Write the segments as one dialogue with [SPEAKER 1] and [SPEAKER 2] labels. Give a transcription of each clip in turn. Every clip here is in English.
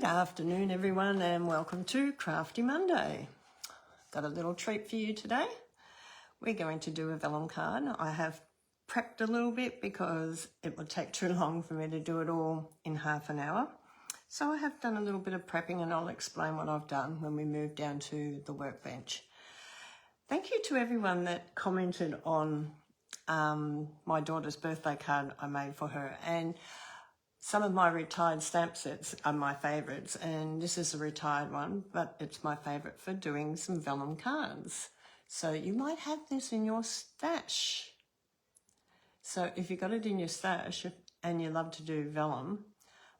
[SPEAKER 1] afternoon everyone, and welcome to Crafty Monday. Got a little treat for you today. We're going to do a vellum card. I have prepped a little bit because it would take too long for me to do it all in half an hour. So I have done a little bit of prepping, and I'll explain what I've done when we move down to the workbench. Thank you to everyone that commented on my daughter's birthday card I made for her, and some of my retired stamp sets are my favourites, and this is a retired one, but it's my favourite for doing some vellum cards. So you might have this in your stash. So if you got it in your stash and you love to do vellum,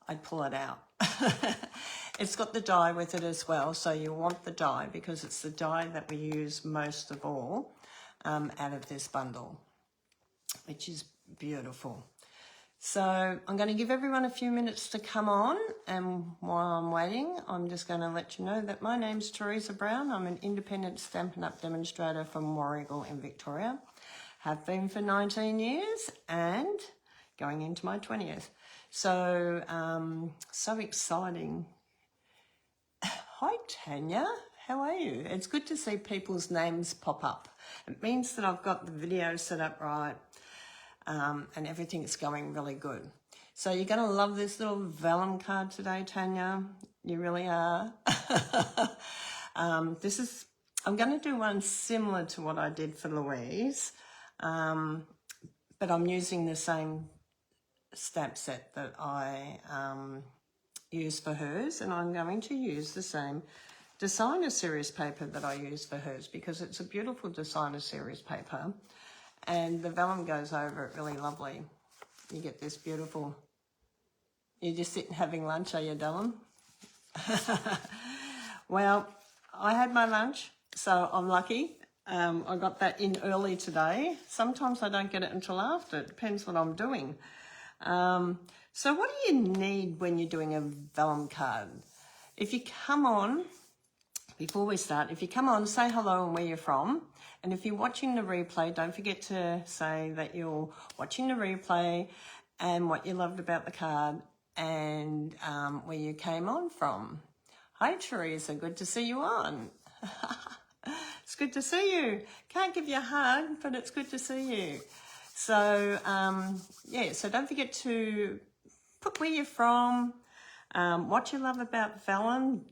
[SPEAKER 1] I'd pull it out. It's got the die with it as well, so you want the die because it's the die that we use most of all out of this bundle, which is beautiful. So I'm going to give everyone a few minutes to come on, and while I'm waiting, I'm just going to let you know that my name's Teresa Brown. I'm an independent Stampin' Up! Demonstrator from Warragul in Victoria. Have been for 19 years and going into my 20th. So, so exciting. Hi Tanya, how are you? It's good to see people's names pop up. It means that I've got the video set up right. And everything's going really good. So you're going to love this little vellum card today, Tanya. You really are. I'm going to do one similar to what I did for Louise, but I'm using the same stamp set that I used for hers, and I'm going to use the same designer series paper that I used for hers because it's a beautiful designer series paper. And the vellum goes over it really lovely. You get this beautiful, you're just sitting having lunch, are you, Dylan? Well, I had my lunch, so I'm lucky. I got that in early today. Sometimes I don't get it until after. It depends what I'm doing. So what do you need when you're doing a vellum card? If you come on, before we start, if you come on, say hello and where you're from. And if you're watching the replay, don't forget to say that you're watching the replay and what you loved about the card and where you came on from. Hi, Teresa. Good to see you on. It's good to see you. Can't give you a hug, but it's good to see you. So, yeah, so don't forget to put where you're from, what you love about vellum.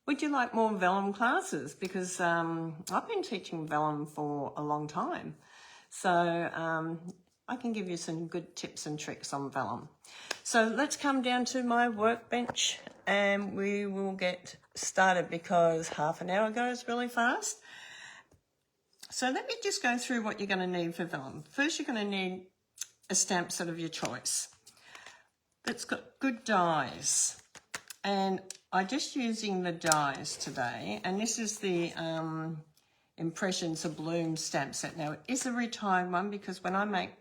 [SPEAKER 1] Would you like more vellum classes? Because I've been teaching vellum for a long time. So I can give you some good tips and tricks on vellum. So let's come down to my workbench and we will get started because half an hour goes really fast. So let me just go through what you're going to need for vellum. First, you're going to need a stamp set of your choice that's got good dies. And I'm just using the dies today, and this is the Impressions of Bloom stamp set. Now, it is a retired one because when I make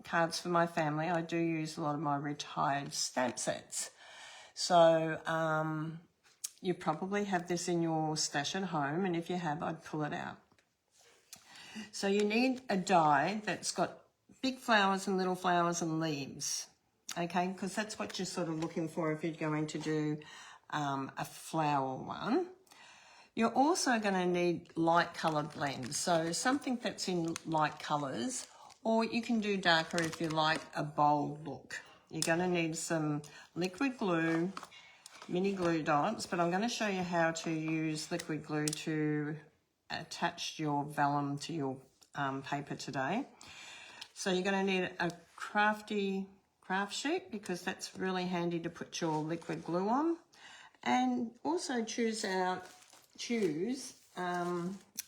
[SPEAKER 1] cards for my family, I do use a lot of my retired stamp sets. So you probably have this in your stash at home, and if you have, I'd pull it out. So you need a die that's got big flowers and little flowers and leaves, okay, because that's what you're sort of looking for if you're going to do a flower one. You're also going to need light coloured blends, so something that's in light colours, or you can do darker if you like a bold look. You're going to need some liquid glue, mini glue dots, but I'm going to show you how to use liquid glue to attach your vellum to your paper today. So you're going to need a crafty craft sheet because that's really handy to put your liquid glue on. And also choose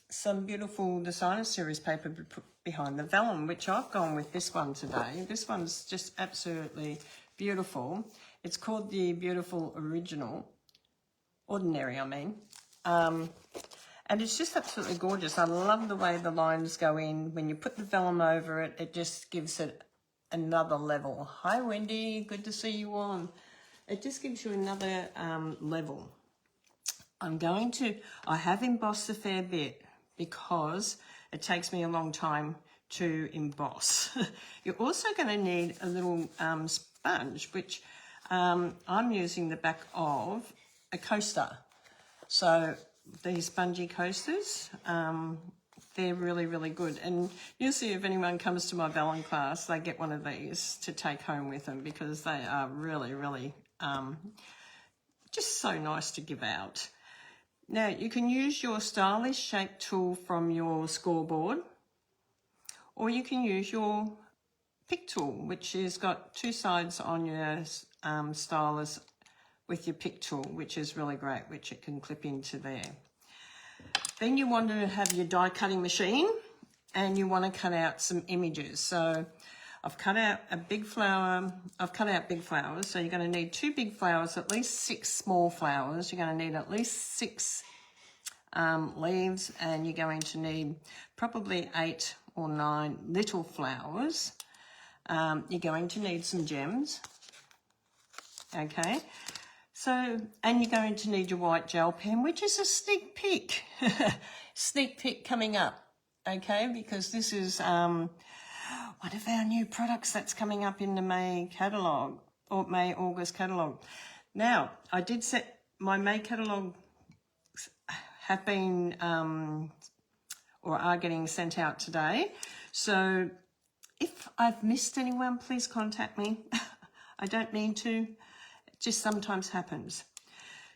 [SPEAKER 1] some beautiful designer series paper to put behind the vellum, which I've gone with this one today. This one's just absolutely beautiful. It's called the Beautiful Ordinary, I mean. And it's just absolutely gorgeous. I love the way the lines go in. When you put the vellum over it, it just gives it another level. Hi, Wendy. Good to see you on. It just gives you another level. I have embossed a fair bit because it takes me a long time to emboss. You're also going to need a little sponge, which I'm using the back of a coaster. So these spongy coasters, they're really, really good. And you'll see if anyone comes to my vellum class, they get one of these to take home with them because they are really, really just so nice to give out. Now, you can use your stylish shape tool from your scoreboard, or you can use your pick tool, which has got two sides on your stylus with your pick tool, which is really great, which it can clip into there. Then you want to have your die cutting machine and you want to cut out some images. So I've cut out a big flower. I've cut out big flowers. So you're going to need 2 big flowers, at least 6 small flowers. You're going to need at least 6 leaves, and you're going to need probably 8 or 9 little flowers. You're going to need some gems. Okay. So, and you're going to need your white gel pen, which is a sneak peek. Sneak peek coming up. Okay, because this is one of our new products that's coming up in the May catalogue, or May-August catalogue. Now, I did set my May catalogue have been or are getting sent out today. So if I've missed anyone, please contact me. I don't mean to, it just sometimes happens.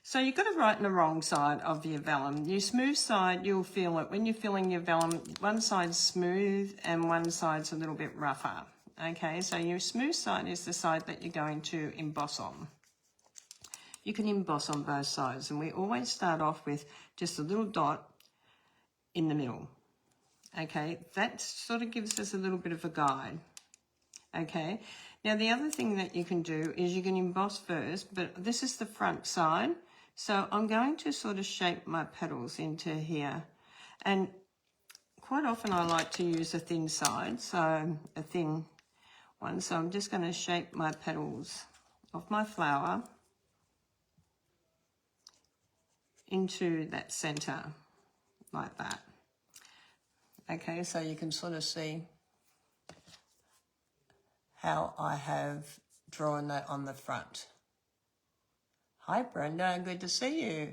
[SPEAKER 1] So you've got to write on the wrong side of your vellum. Your smooth side, you'll feel it when you're filling your vellum. One side's smooth and one side's a little bit rougher. Okay, so your smooth side is the side that you're going to emboss on. You can emboss on both sides, and we always start off with just a little dot in the middle. Okay, that sort of gives us a little bit of a guide. Okay, now the other thing that you can do is you can emboss first, but this is the front side. So I'm going to sort of shape my petals into here. And quite often I like to use a thin side, so a thin one. So I'm just going to shape my petals of my flower into that center, like that. Okay, so you can sort of see how I have drawn that on the front. Hi Brenda, good to see you.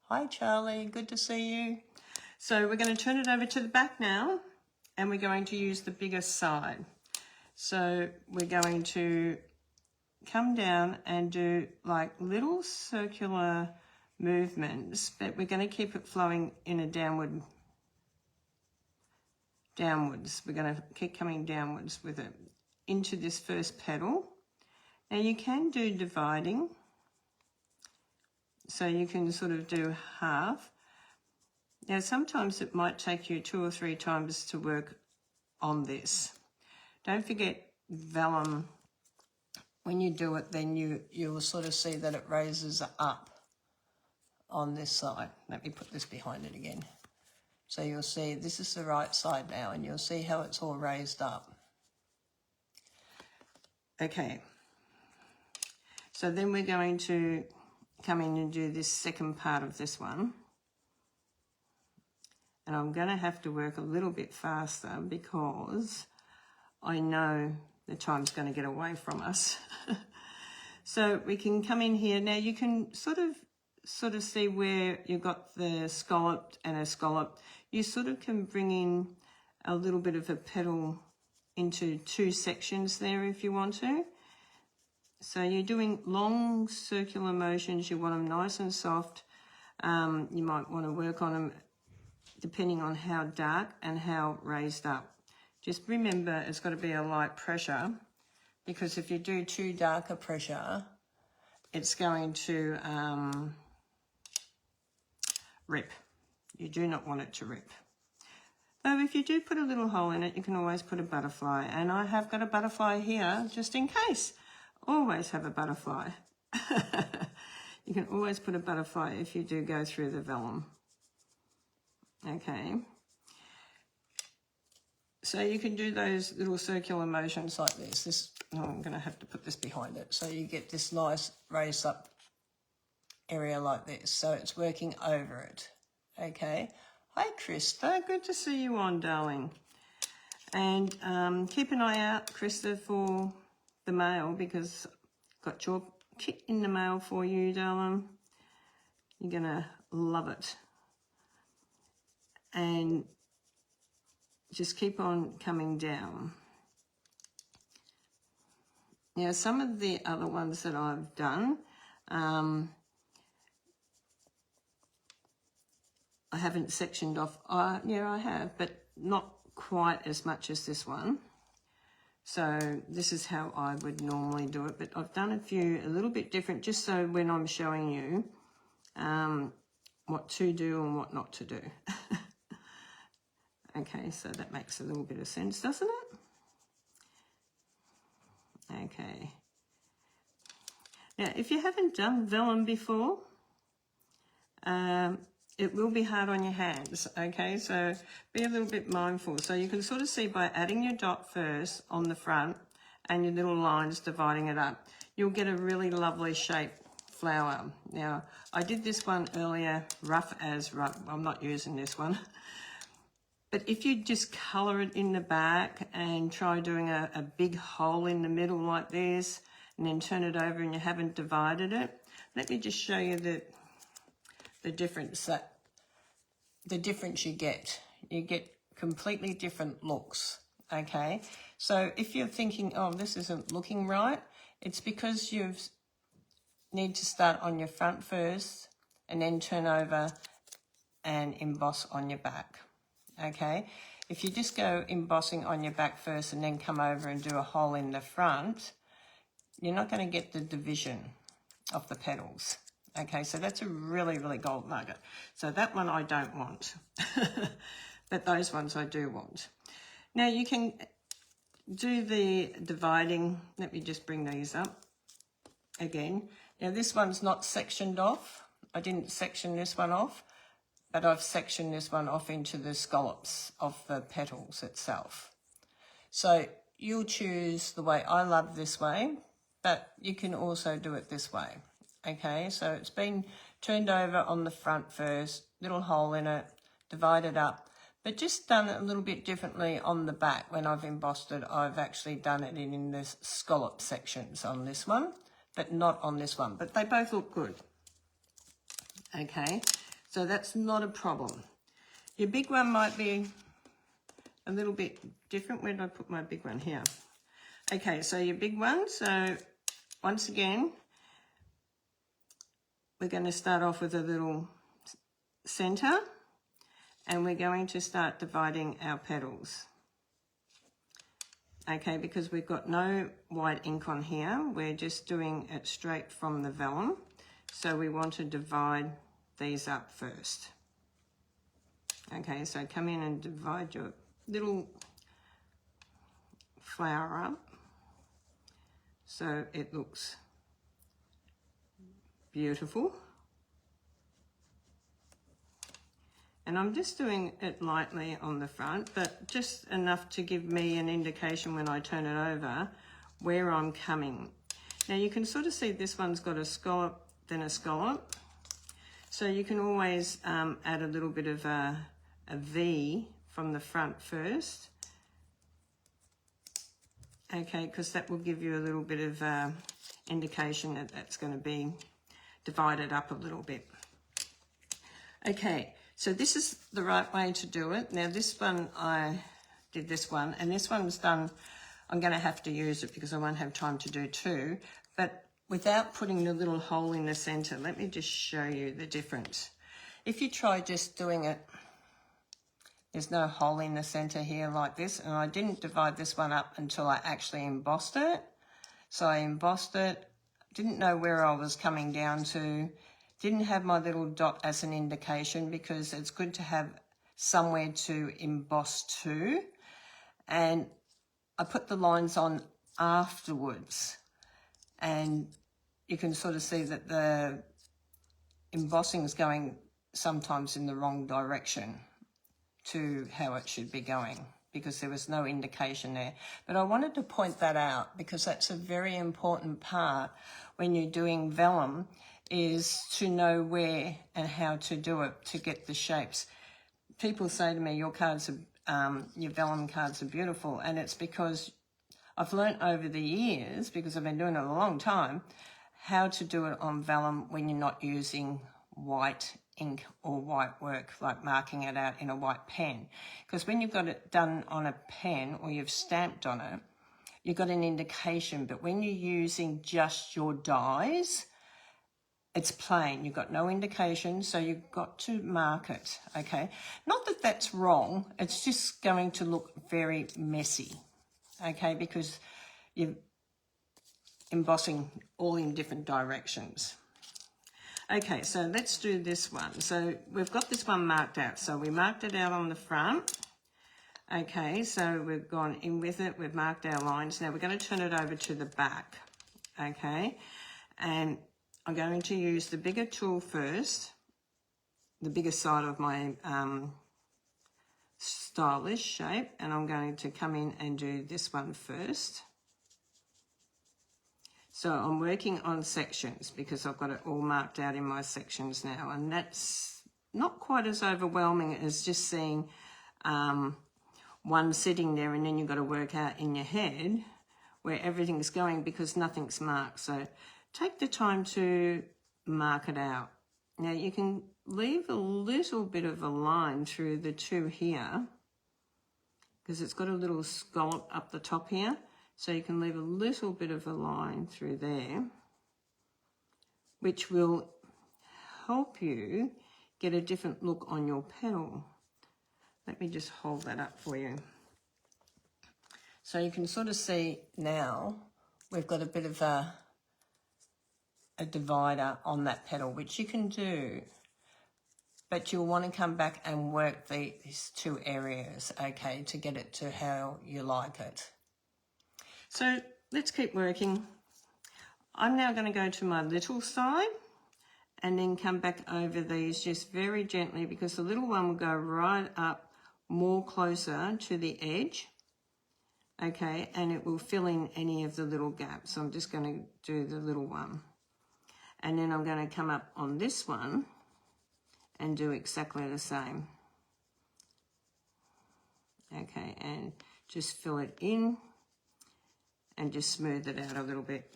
[SPEAKER 1] Hi Charlie, good to see you. So we're going to turn it over to the back now, and we're going to use the biggest side. So we're going to come down and do like little circular movements, but we're going to keep it flowing in a downwards. We're going to keep coming downwards with it into this first petal. Now you can do dividing, so you can sort of do half. Now sometimes it might take you 2 or 3 times to work on this. Don't forget vellum. When you do it, then you'll sort of see that it raises up on this side. Let me put this behind it again. So you'll see this is the right side now, and you'll see how it's all raised up. Okay. So then we're going to come in and do this second part of this one. And I'm going to have to work a little bit faster because I know the time's going to get away from us. So we can come in here. Now you can sort of see where you've got the scallop and a scallop. You sort of can bring in a little bit of a petal into 2 sections there if you want to. So you're doing long circular motions. You want them nice and soft. You might want to work on them depending on how dark and how raised up. Just remember it's got to be a light pressure, because if you do too dark a pressure, it's going to rip. You do not want it to rip. Though if you do put a little hole in it, you can always put a butterfly. And I have got a butterfly here just in case. Always have a butterfly. You can always put a butterfly if you do go through the vellum. Okay. So you can do those little circular motions like this. I'm going to have to put this behind it. So you get this nice raised up area like this. So it's working over it. Okay. Hi, Krista. Good to see you on, darling. And keep an eye out, Krista, for the mail, because I've got your kit in the mail for you, darling. You're going to love it. And just keep on coming down. Now, some of the other ones that I've done, I haven't sectioned off. Yeah, I have, but not quite as much as this one. So this is how I would normally do it, but I've done a few a little bit different, just so when I'm showing you what to do and what not to do. Okay, so that makes a little bit of sense, doesn't it? Okay. Now, if you haven't done vellum before, it will be hard on your hands, okay? So be a little bit mindful. So you can sort of see by adding your dot first on the front and your little lines dividing it up, you'll get a really lovely shape flower. Now, I did this one earlier, rough as rough. I'm not using this one. But if you just colour it in the back and try doing a big hole in the middle like this and then turn it over and you haven't divided it, let me just show you the difference you get. You get completely different looks, okay? So if you're thinking, oh, this isn't looking right, it's because you need to start on your front first and then turn over and emboss on your back. Okay, if you just go embossing on your back first and then come over and do a hole in the front, you're not going to get the division of the petals. Okay, so that's a really, really gold nugget. So that one I don't want, but those ones I do want. Now you can do the dividing. Let me just bring these up again. Now this one's not sectioned off. I didn't section this one off, but I've sectioned this one off into the scallops of the petals itself. So you'll choose the way. I love this way, but you can also do it this way. Okay, so it's been turned over on the front first, little hole in it, divided up, but just done it a little bit differently on the back. When I've embossed it, I've actually done it in the scallop sections on this one, but not on this one, but they both look good. Okay. So that's not a problem. Your big one might be a little bit different. Where did I put my big one? Here. Okay, so your big one. So once again, we're going to start off with a little center and we're going to start dividing our petals. Okay, because we've got no white ink on here. We're just doing it straight from the vellum. So we want to divide these up first. Okay, so come in and divide your little flower up so it looks beautiful. And I'm just doing it lightly on the front, but just enough to give me an indication when I turn it over where I'm coming. Now you can sort of see this one's got a scallop, then a scallop. So you can always add a little bit of a V from the front first. Okay, because that will give you a little bit of indication that that's going to be divided up a little bit. Okay, so this is the right way to do it. Now this one, I did this one, and this one's done. I'm going to have to use it because I won't have time to do two, but without putting the little hole in the center. Let me just show you the difference. If you try just doing it, there's no hole in the center here like this, and I didn't divide this one up until I actually embossed it. So I embossed it, didn't know where I was coming down to, didn't have my little dot as an indication because it's good to have somewhere to emboss to, and I put the lines on afterwards. And you can sort of see that the embossing is going sometimes in the wrong direction to how it should be going because there was no indication there. But I wanted to point that out because that's a very important part when you're doing vellum, is to know where and how to do it to get the shapes. People say to me, your vellum cards are beautiful, and it's because I've learnt over the years, because I've been doing it a long time, how to do it on vellum when you're not using white ink or white work, like marking it out in a white pen. Because when you've got it done on a pen or you've stamped on it, you've got an indication. But when you're using just your dies, it's plain. You've got no indication, so you've got to mark it, okay? Not that that's wrong. It's just going to look very messy, okay, because you're embossing all in different directions. Okay, so let's do this one. So we've got this one marked out. So we marked it out on the front. Okay, so we've gone in with it. We've marked our lines. Now we're going to turn it over to the back, okay? And I'm going to use the bigger tool first, the bigger side of my stylish shape, and I'm going to come in and do this one first. So I'm working on sections because I've got it all marked out in my sections now, and that's not quite as overwhelming as just seeing one sitting there, and then you've got to work out in your head where everything's going because nothing's marked. So take the time to mark it out. Now you can leave a little bit of a line through the two here because it's got a little scallop up the top here. So you can leave a little bit of a line through there, which will help you get a different look on your petal. Let me just hold that up for you. So you can sort of see now we've got a bit of a divider on that petal, which you can do, but you'll want to come back and work these two areas, okay, to get it to how you like it. So let's keep working. I'm now going to go to my little side and then come back over these just very gently, because the little one will go right up more closer to the edge, okay, and it will fill in any of the little gaps. So I'm just going to do the little one. And then I'm going to come up on this one and do exactly the same. Okay, and just fill it in and just smooth it out a little bit.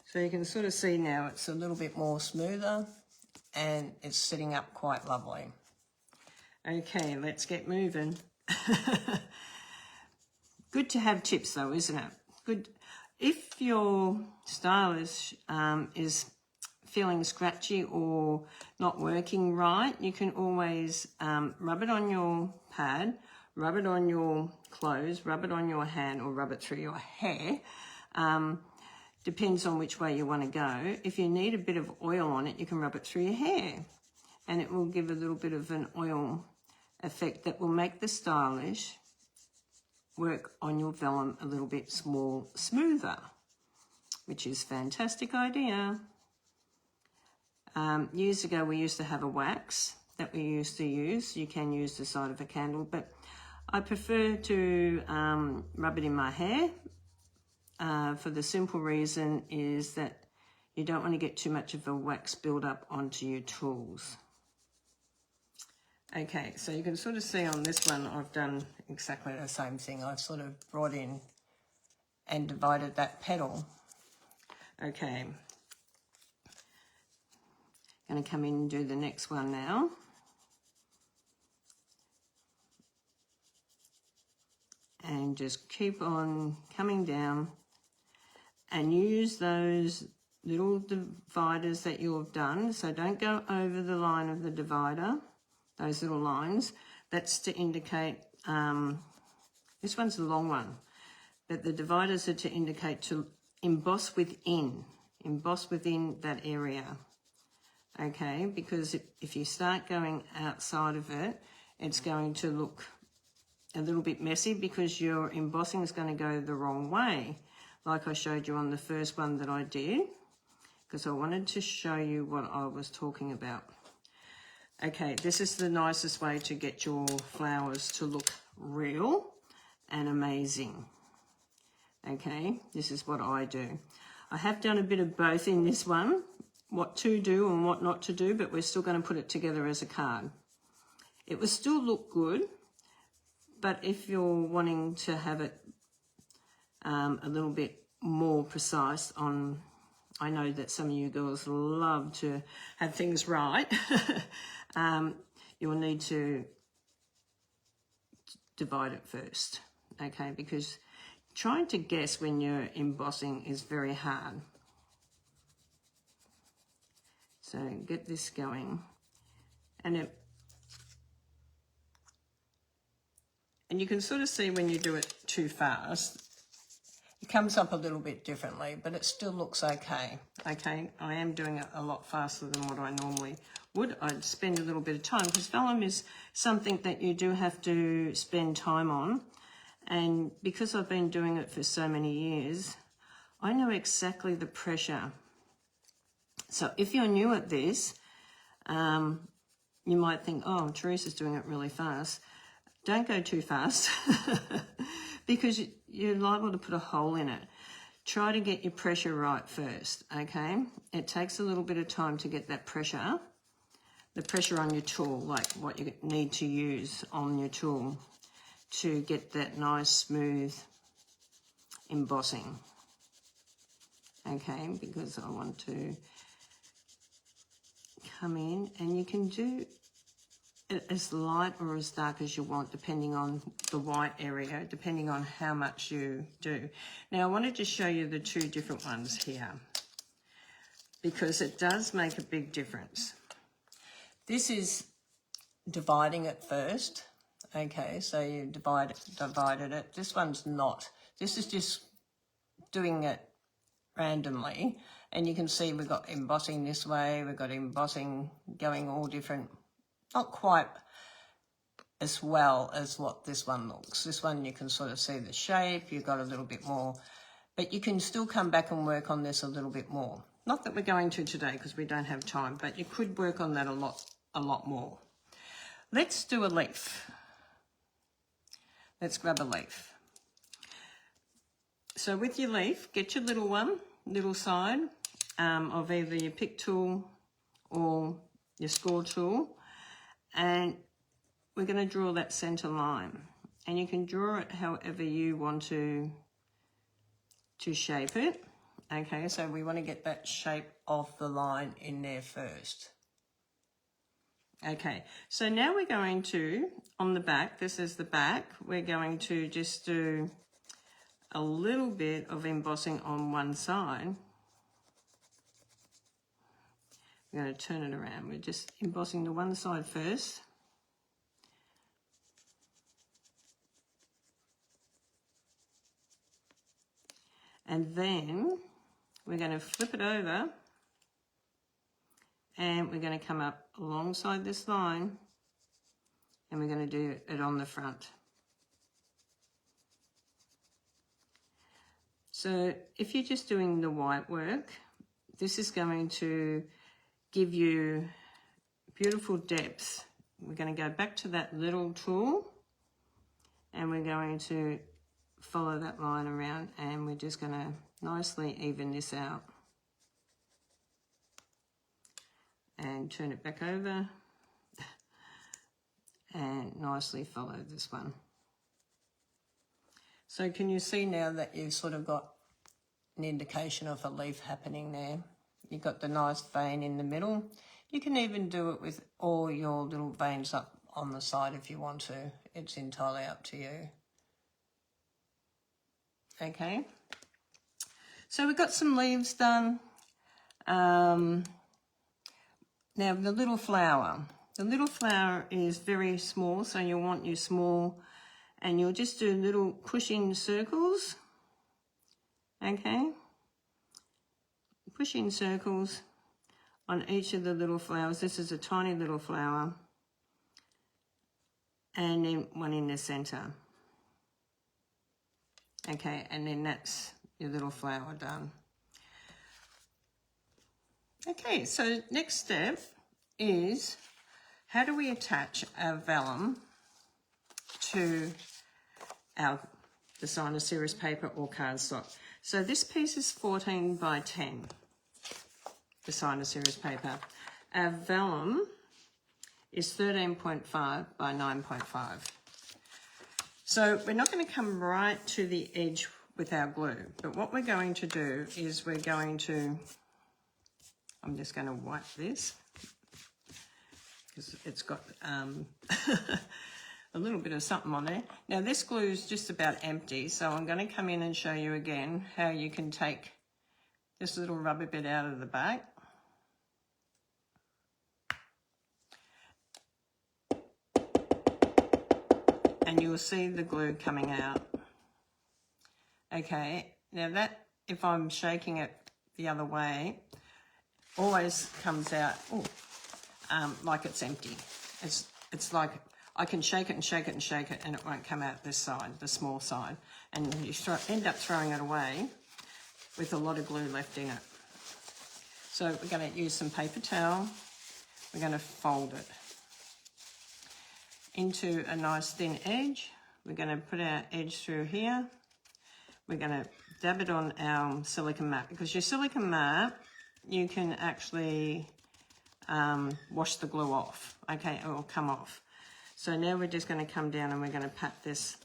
[SPEAKER 1] So you can sort of see now it's a little bit more smoother and it's sitting up quite lovely. Okay, let's get moving. Good to have tips though, isn't it? Good. If your stylus is feeling scratchy or not working right, you can always rub it on your pad, rub it on your clothes, rub it on your hand, or rub it through your hair. Depends on which way you want to go. If you need a bit of oil on it, you can rub it through your hair, and it will give a little bit of an oil effect that will make the stylish work on your vellum a little bit smoother, which is a fantastic idea. Years ago we used to have a wax that we used to use. You can use the side of a candle, but I prefer to rub it in my hair for the simple reason is that you don't want to get too much of a wax build up onto your tools. Okay, so you can sort of see on this one I've done exactly the same thing. I've sort of brought in and divided that petal. Okay, going to come in and do the next one now. And just keep on coming down and use those little dividers that you have done. So don't go over the line of the divider, those little lines. That's to indicate, this one's a long one, but the dividers are to indicate to emboss within that area. Okay, because if you start going outside of it, it's going to look a little bit messy because your embossing is going to go the wrong way, like I showed you on the first one that I did, because I wanted to show you what I was talking about. Okay, this is the nicest way to get your flowers to look real and amazing. Okay, this is what I do. I have done a bit of both in this one, what to do and what not to do, but we're still going to put it together as a card. It will still look good, but if you're wanting to have it a little bit more precise on, I know that some of you girls love to have things right. You will need to divide it first, okay, because trying to guess when you're embossing is very hard. So get this going, and you can sort of see when you do it too fast, it comes up a little bit differently, but it still looks okay. Okay, I am doing it a lot faster than what I normally would. I'd spend a little bit of time, because vellum is something that you do have to spend time on. And because I've been doing it for so many years, I know exactly the pressure. So if you're new at this, you might think, oh, Teresa's doing it really fast. Don't go too fast because you're liable to put a hole in it. Try to get your pressure right first, okay? It takes a little bit of time to get that pressure, the pressure on your tool, like what you need to use on your tool to get that nice smooth embossing, okay? Because I want to come in, and you can do it as light or as dark as you want, depending on the white area, depending on how much you do. Now I wanted to show you the two different ones here, because it does make a big difference. This is dividing it first, okay, so you divided it. This one's not. This is just doing it randomly, and you can see we've got embossing this way, we've got embossing going all different, not quite as well as what this one looks. This one you can sort of see the shape, you've got a little bit more, but you can still come back and work on this a little bit more. Not that we're going to today because we don't have time, but you could work on that a lot more. Let's do a leaf. Let's grab a leaf. So with your leaf, get your little side of either your pick tool or your score tool, and we're going to draw that center line, and you can draw it however you want to shape it. Okay, so we want to get that shape of the line in there first. Okay, so now we're going to, on the back, this is the back, we're going to just do a little bit of embossing on one side. We're going to turn it around. We're just embossing the one side first. And then we're going to flip it over, and we're going to come up alongside this line, and we're going to do it on the front. So if you're just doing the white work, this is going to give you beautiful depth. We're going to go back to that little tool, and we're going to follow that line around, and we're just going to nicely even this out and turn it back over and nicely follow this one. So can you see now that you've sort of got an indication of a leaf happening there? You've got the nice vein in the middle. You can even do it with all your little veins up on the side if you want to. It's entirely up to you. Okay, so we've got some leaves done. Now the little flower. The little flower is very small, so you'll want your small, and you'll just do little pushing circles. Okay, pushing circles on each of the little flowers. This is a tiny little flower, and then one in the center. Okay, and then that's your little flower done. Okay, so next step is, how do we attach our vellum to our designer series paper or cardstock? So this piece is 14 by 10, designer series paper. Our vellum is 13.5 by 9.5. So we're not going to come right to the edge with our glue. But what we're going to do is we're going to, I'm just going to wipe this because it's got a little bit of something on there. Now this glue is just about empty, so I'm going to come in and show you again how you can take this little rubber bit out of the back. And you'll see the glue coming out. Okay, now that, if I'm shaking it the other way, always comes out like it's empty. It's like I can shake it and shake it and shake it and it won't come out this side, the small side. And you end up throwing it away with a lot of glue left in it. So we're going to use some paper towel. We're going to fold it into a nice thin edge. We're going to put our edge through here. We're going to dab it on our silicone mat, because your silicone mat, you can actually wash the glue off, okay, it will come off. So now we're just going to come down and we're going to pat this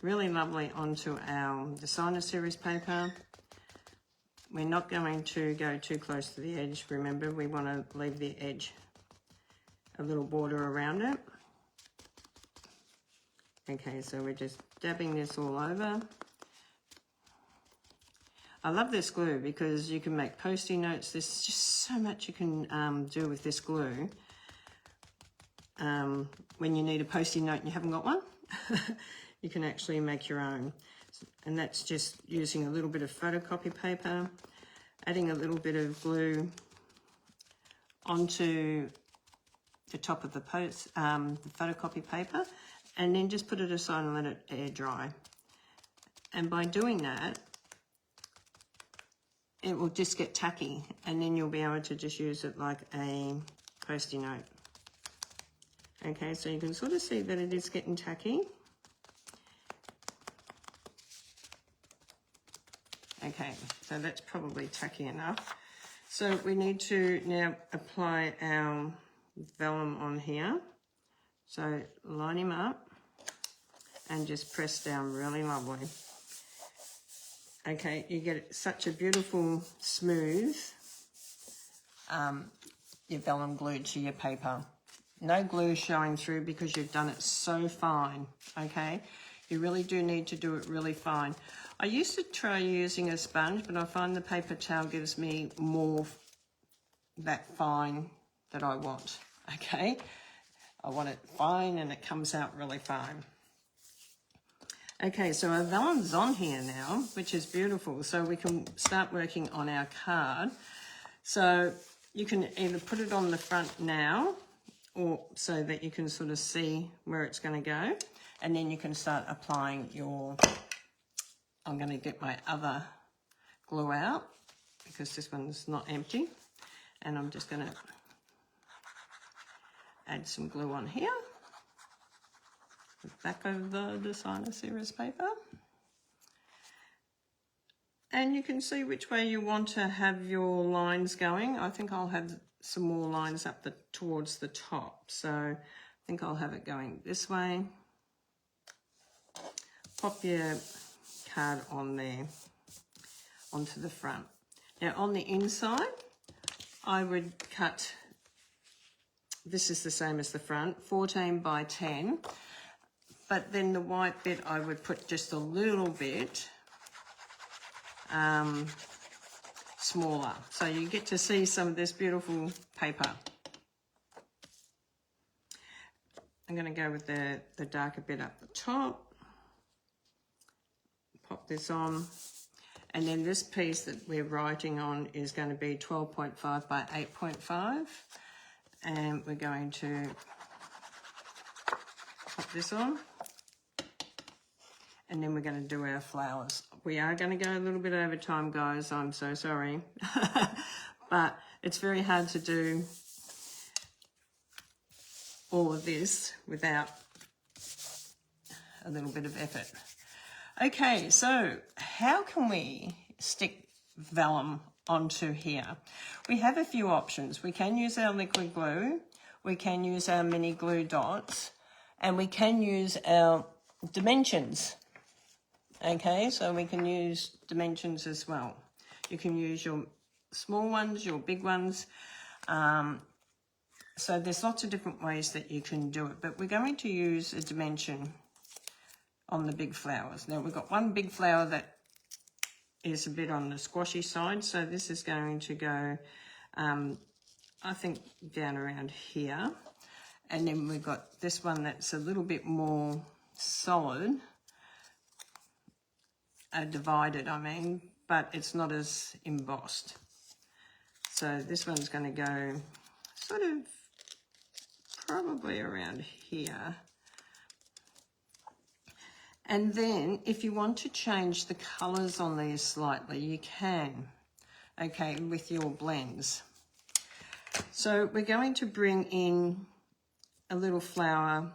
[SPEAKER 1] really lovely onto our designer series paper. We're not going to go too close to the edge. Remember, we want to leave the edge a little border around it. Okay, so we're just dabbing this all over. I love this glue because you can make Post-it notes. There's just so much you can do with this glue. When you need a Post-it note and you haven't got one, you can actually make your own. And that's just using a little bit of photocopy paper, adding a little bit of glue onto the top of the photocopy paper, and then just put it aside and let it air dry. And by doing that, it will just get tacky, and then you'll be able to just use it like a Post-it note. Okay, so you can sort of see that it is getting tacky. Okay, so that's probably tacky enough. So we need to now apply our vellum on here. So line him up and just press down really lovely. Okay, you get such a beautiful, smooth, your vellum glued to your paper. No glue showing through because you've done it so fine, okay? You really do need to do it really fine. I used to try using a sponge, but I find the paper towel gives me more that fine that I want, okay? I want it fine and it comes out really fine. Okay, so our vellum's on here now, which is beautiful. So we can start working on our card. So you can either put it on the front now, or so that you can sort of see where it's going to go. And then you can start applying your, I'm going to get my other glue out because this one's not empty. And I'm just going to add some glue on here. The back of the designer series paper. And you can see which way you want to have your lines going. I think I'll have some more lines up towards the top. So I think I'll have it going this way. Pop your card on there, onto the front. Now on the inside, I would cut, this is the same as the front, 14 by 10. But then the white bit I would put just a little bit smaller. So you get to see some of this beautiful paper. I'm going to go with the darker bit up the top. Pop this on. And then this piece that we're writing on is going to be 12.5 by 8.5. And we're going to pop this on. And then we're going to do our flowers. We are going to go a little bit over time, guys. I'm so sorry. But it's very hard to do all of this without a little bit of effort. Okay, so how can we stick vellum onto here? We have a few options. We can use our liquid glue. We can use our mini glue dots. And we can use our dimensions Okay, so we can use dimensions as well. You can use your small ones, your big ones. So there's lots of different ways that you can do it, but we're going to use a dimension on the big flowers. Now we've got one big flower that is a bit on the squashy side, so this is going to go, I think, down around here. And then we've got this one that's a little bit more solid, divided, I mean, but it's not as embossed. So this one's going to go sort of probably around here. And then if you want to change the colours on these slightly, you can, okay, with your blends. So we're going to bring in a little flower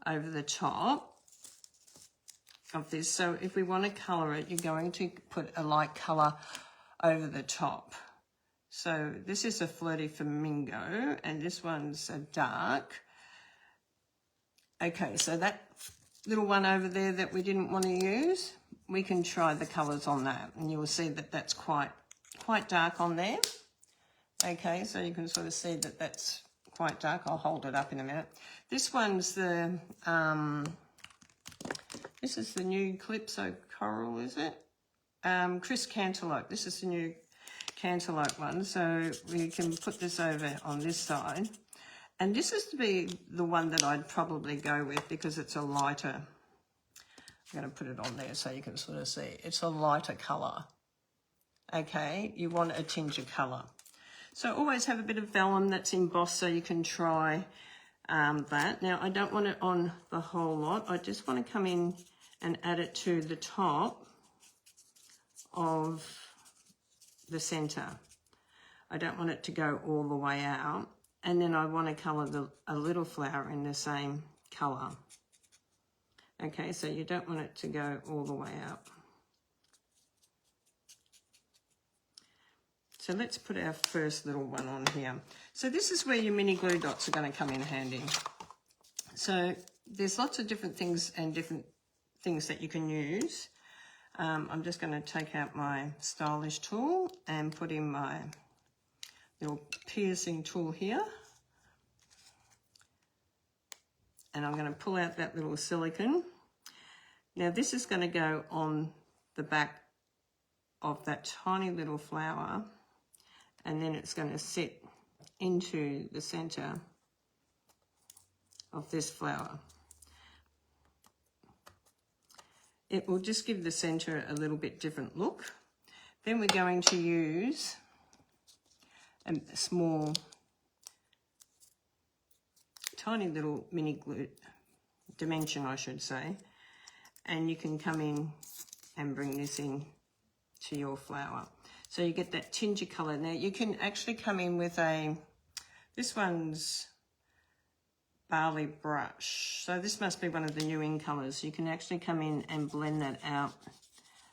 [SPEAKER 1] over the top of this. So if we want to colour it, you're going to put a light colour over the top. So this is a Flirty Flamingo and this one's a dark. Okay, so that little one over there that we didn't want to use, we can try the colours on that, and you will see that that's quite dark on there. Okay, so you can sort of see that that's quite dark. I'll hold it up in a minute. This one's the, this is the new Calypso Coral, is it? Chris Cantaloupe. This is the new Cantaloupe one, so we can put this over on this side. And this is to be the one that I'd probably go with because it's a lighter. I'm going to put it on there so you can sort of see. It's a lighter colour. Okay, you want a tinge of colour. So always have a bit of vellum that's embossed so you can try that. Now, I don't want it on the whole lot. I just want to come in and add it to the top of the centre. I don't want it to go all the way out. And then I want to colour a little flower in the same colour. Okay, so you don't want it to go all the way out. So let's put our first little one on here. So this is where your mini glue dots are going to come in handy. So there's lots of different things and different things that you can use. I'm just going to take out my stylish tool and put in my little piercing tool here. And I'm going to pull out that little silicone. Now this is going to go on the back of that tiny little flower, and then it's going to sit into the centre of this flower. It will just give the centre a little bit different look. Then we're going to use a small, tiny little mini glue dimension, I should say, and you can come in and bring this in to your flower. So you get that tinge of colour. Now you can actually come in with this one's Barley Brush. So this must be one of the new in colours. You can actually come in and blend that out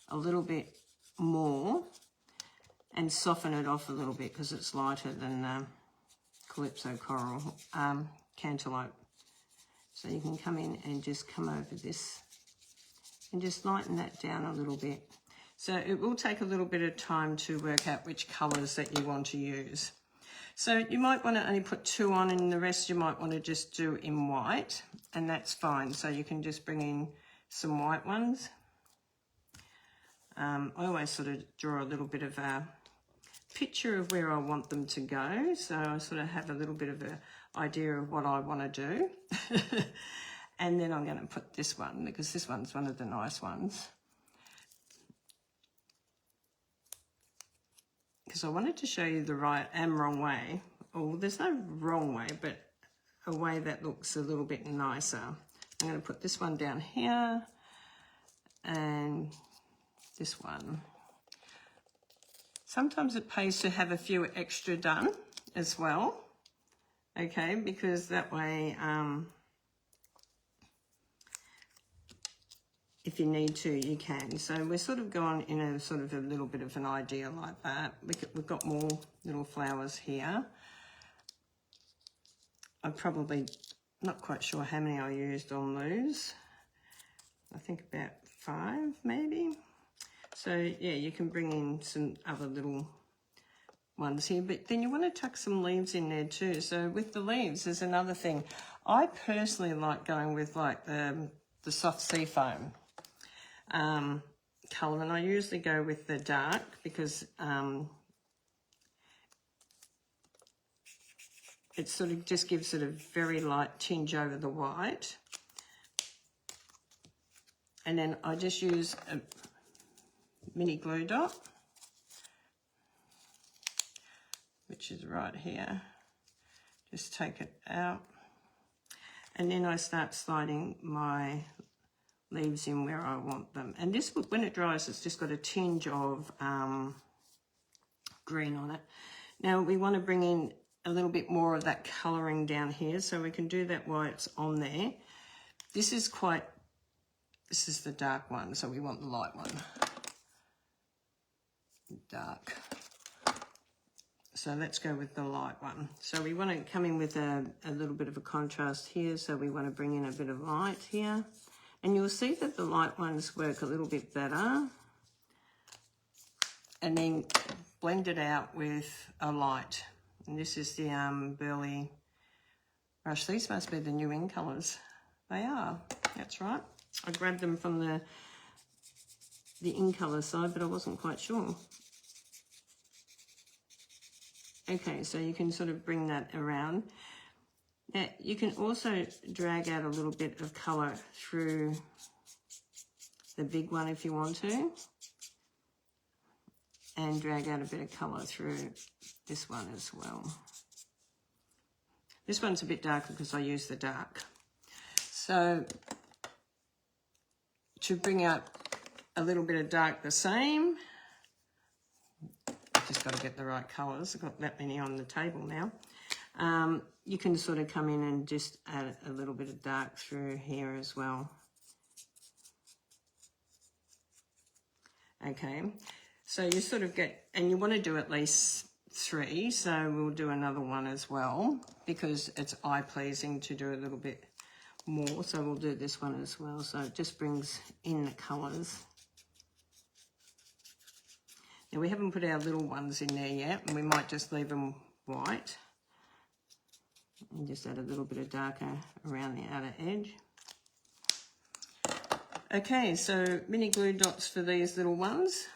[SPEAKER 1] a little bit more and soften it off a little bit because it's lighter than Calypso Coral, Cantaloupe. So you can come in and just come over this and just lighten that down a little bit. So it will take a little bit of time to work out which colours that you want to use. So you might want to only put 2 on, and the rest you might want to just do in white, and that's fine. So you can just bring in some white ones. I always sort of draw a little bit of a picture of where I want them to go, so I sort of have a little bit of an idea of what I want to do. And then I'm going to put this one, because this one's one of the nice ones. Because I wanted to show you the right and wrong way. Oh, there's no wrong way, but a way that looks a little bit nicer. I'm going to put this one down here and this one. Sometimes it pays to have a few extra done as well, okay, because that way, if you need to, you can. So we're sort of going in a sort of a little bit of an idea like that. We've got more little flowers here. I'm probably not quite sure how many I used on those. I think about 5 maybe. So yeah, you can bring in some other little ones here, but then you want to tuck some leaves in there too. So with the leaves, there's another thing. I personally like going with like the soft seafoam colour, and I usually go with the dark because it sort of just gives it a very light tinge over the white. And then I just use a mini glue dot, which is right here. Just take it out. And then I start sliding my leaves in where I want them. And this, when it dries, it's just got a tinge of green on it. Now we want to bring in a little bit more of that colouring down here, so we can do that while it's on there. This is the dark one, so we want the light one. Dark. So let's go with the light one. So we want to come in with a little bit of a contrast here, so we want to bring in a bit of light here. And you'll see that the light ones work a little bit better. And then blend it out with a light. And this is the Burley brush. These must be the new in colours. They are, that's right. I grabbed them from the in colour side, but I wasn't quite sure. Okay, so you can sort of bring that around. Now, you can also drag out a little bit of colour through the big one if you want to. And drag out a bit of colour through this one as well. This one's a bit darker because I use the dark. So to bring out a little bit of dark the same, just got to get the right colours. I've got that many on the table now. You can sort of come in and just add a little bit of dark through here as well. Okay. So you sort of get, and you want to do at least 3, so we'll do another one as well because it's eye-pleasing to do a little bit more, so we'll do this one as well. So it just brings in the colours. Now we haven't put our little ones in there yet, and we might just leave them white and just add a little bit of darker around the outer edge. Okay, so mini glue dots for these little ones.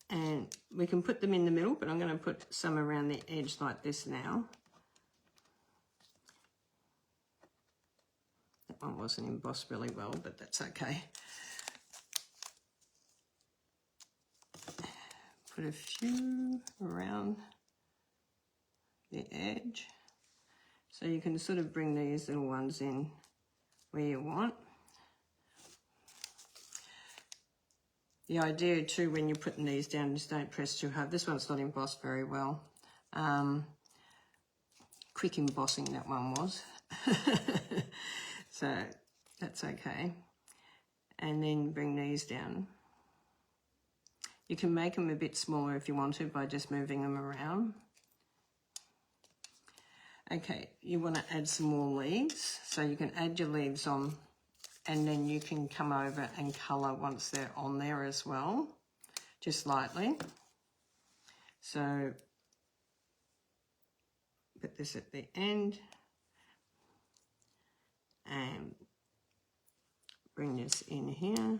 [SPEAKER 1] And we can put them in the middle, but I'm going to put some around the edge like this now. That one wasn't embossed really well, but that's okay. Put a few around the edge. So you can sort of bring these little ones in where you want. The idea too, when you're putting these down, just don't press too hard. This one's not embossed very well. Quick embossing, that one was. So that's okay. And then bring these down. You can make them a bit smaller if you want to by just moving them around. Okay, you want to add some more leaves. So you can add your leaves on, and then you can come over and colour once they're on there as well, just lightly. So put this at the end and bring this in here.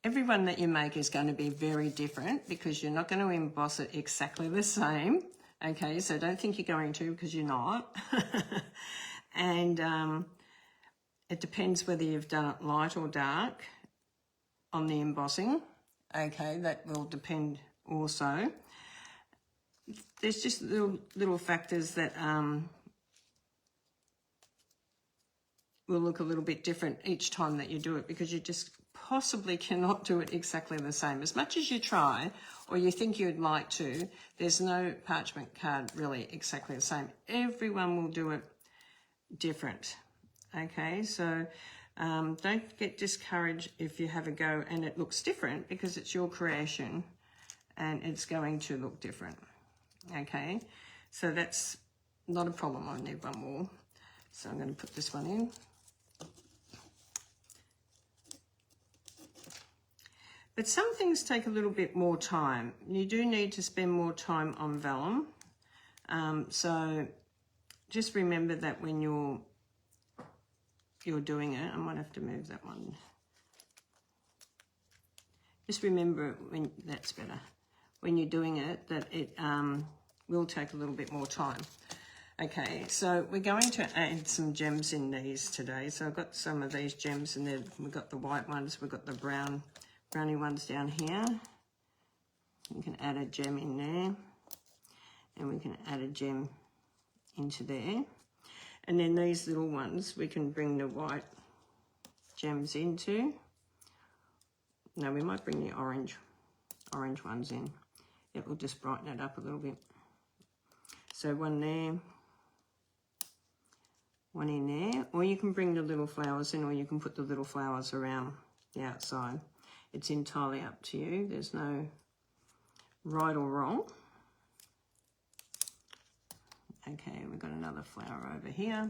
[SPEAKER 1] Every one that you make is going to be very different because you're not going to emboss it exactly the same. Okay, so don't think you're going to, because you're not. And it depends whether you've done it light or dark on the embossing. Okay, that will depend also. There's just little factors that will look a little bit different each time that you do it, because you just possibly cannot do it exactly the same. As much as you try, or you think you'd like to, there's no parchment card really exactly the same. Everyone will do it different. Okay, so Don't get discouraged if you have a go and it looks different, because it's your creation and it's going to look different. Okay, so that's not a problem. I need one more. So I'm going to put this one in. But some things take a little bit more time. You do need to spend more time on vellum. So just remember that when you're doing it. I might have to move that one. Just remember, when that's better, when you're doing it, that it will take a little bit more time. Okay, so we're going to add some gems in these today. So I've got some of these gems, and then we've got the white ones, we've got the browny ones down here. We can add a gem in there, and we can add a gem into there. And then these little ones, we can bring the white gems into. No, we might bring the orange ones in. It will just brighten it up a little bit. So one there, one in there. Or you can bring the little flowers in, or you can put the little flowers around the outside. It's entirely up to you. There's no right or wrong. Okay, we've got another flower over here.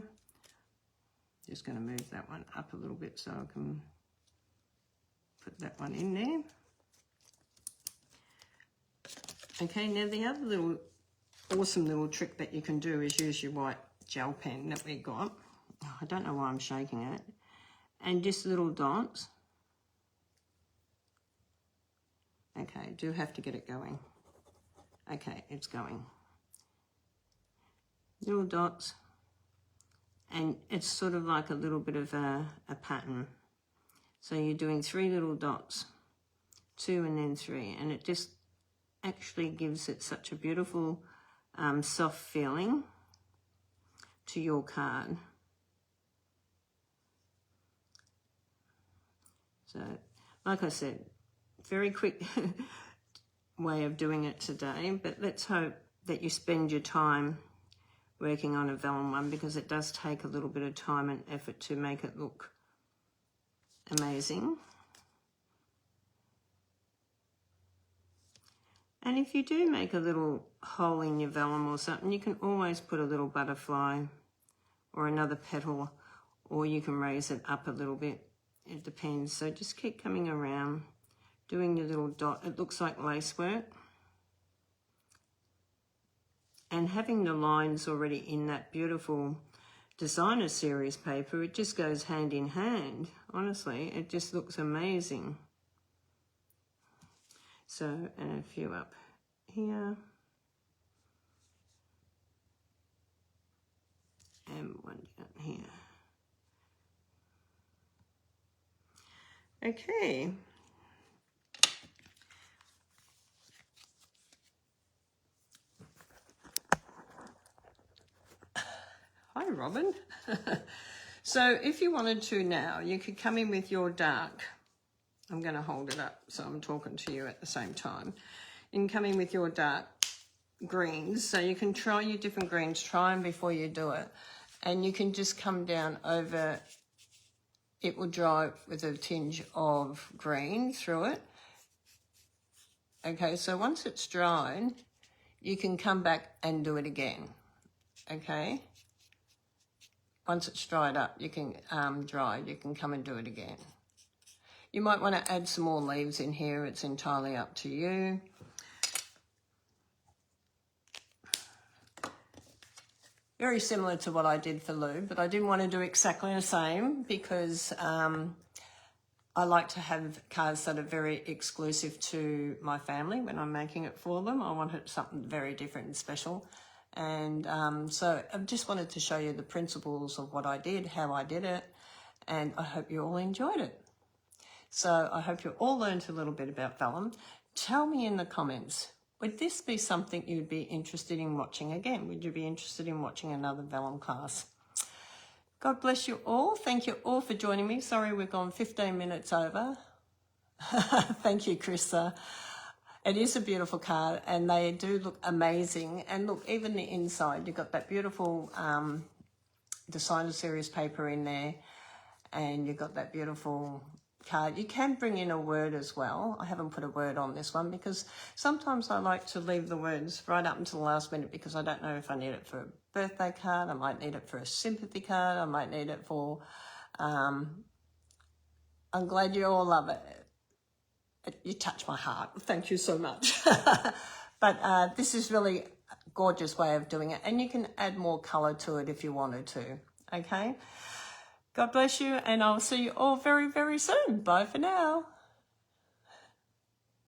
[SPEAKER 1] Just going to move that one up a little bit so I can put that one in there. Okay, now the other little awesome little trick that you can do is use your white gel pen that we got. Oh, I don't know why I'm shaking it. And just little dots. Okay, do have to get it going. Okay, it's going. Little dots, and it's sort of like a little bit of a pattern. So you're doing 3 little dots, 2 and then 3, and it just actually gives it such a beautiful soft feeling to your card. So like I said, very quick way of doing it today, but let's hope that you spend your time working on a vellum one, because it does take a little bit of time and effort to make it look amazing. And if you do make a little hole in your vellum or something, you can always put a little butterfly or another petal, or you can raise it up a little bit. It depends. So just keep coming around, doing your little dot. It looks like lace work. And having the lines already in that beautiful designer series paper, it just goes hand in hand. Honestly, it just looks amazing. So, and a few up here. And one down here. Okay. Hi, Robin. So if you wanted to now, you could come in with your dark. I'm going to hold it up so I'm talking to you at the same time. You can come in with your dark greens. So you can try your different greens, try them before you do it. And you can just come down over, it will dry with a tinge of green through it. Okay, so once it's dried, you can come back and do it again. Okay. Once it's dried up, you can you can come and do it again. You might want to add some more leaves in here. It's entirely up to you. Very similar to what I did for Lou, but I didn't want to do exactly the same because I like to have cards that are very exclusive to my family when I'm making it for them. I wanted something very different and special. And so I just wanted to show you the principles of what I did, how I did it, and I hope you all enjoyed it. So I hope you all learned a little bit about vellum. Tell me in the comments, would this be something you'd be interested in watching again? Would you be interested in watching another vellum class? God bless you all. Thank you all for joining me. Sorry we've gone 15 minutes over. Thank you, Krista. It is a beautiful card and they do look amazing. And look, even the inside, you've got that beautiful designer series paper in there. and you've got that beautiful card. You can bring in a word as well. I haven't put a word on this one because sometimes I like to leave the words right up until the last minute because I don't know if I need it for a birthday card, I might need it for a sympathy card, I might need it for, I'm glad you all love it. You touch my heart. Thank you so much. But this is really a gorgeous way of doing it, and you can add more colour to it if you wanted to, okay? God bless you, and I'll see you all very, very soon. Bye for now.